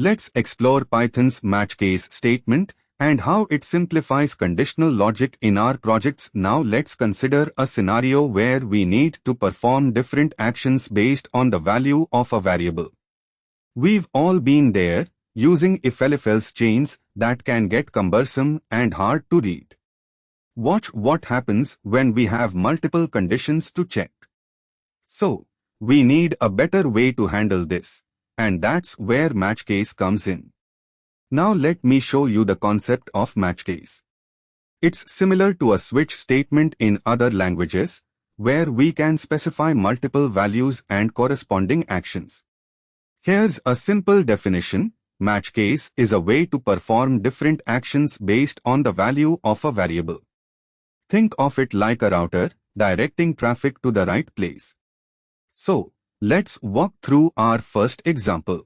Let's explore Python's match case statement and how it simplifies conditional logic in our projects. Now let's consider a scenario where we need to perform different actions based on the value of a variable. We've all been there, using if-else chains that can get cumbersome and hard to read. Watch what happens when we have multiple conditions to check. So, we need a better way to handle this, and that's where match case comes in. Now let me show you the concept of match case. It's similar to a switch statement in other languages, where we can specify multiple values and corresponding actions. Here's a simple definition. Match case is a way to perform different actions based on the value of a variable. Think of it like a router, directing traffic to the right place. So, let's walk through our first example.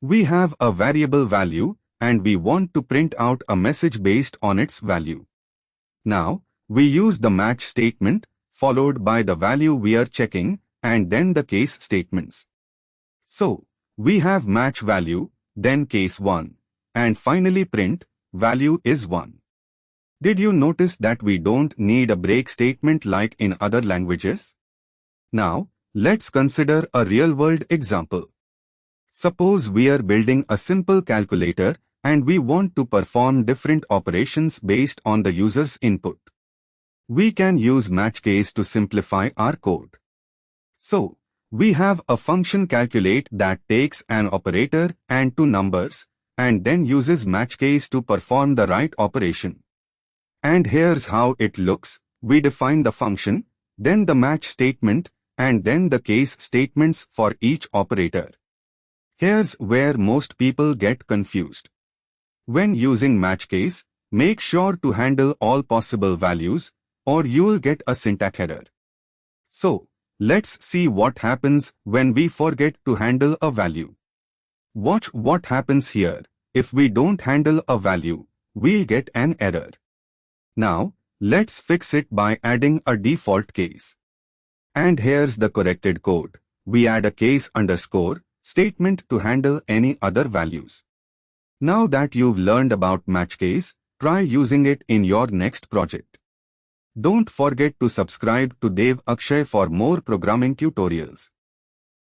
We have a variable value, and we want to print out a message based on its value. Now, we use the match statement, followed by the value we are checking, and then the case statements. So, we have match value, then case 1, and finally print, value is 1. Did you notice that we don't need a break statement like in other languages? Now, let's consider a real-world example. Suppose we are building a simple calculator and we want to perform different operations based on the user's input. We can use match case to simplify our code. So, we have a function calculate that takes an operator and two numbers, and then uses match case to perform the right operation. And here's how it looks. We define the function, then the match statement, and then the case statements for each operator. Here's where most people get confused. When using match case, make sure to handle all possible values, or you'll get a syntax error. So, let's see what happens when we forget to handle a value. Watch what happens here. If we don't handle a value, we'll get an error. Now, let's fix it by adding a default case. And here's the corrected code. We add a case underscore statement to handle any other values. Now that you've learned about match case, try using it in your next project. Don't forget to subscribe to Akshay for more programming tutorials.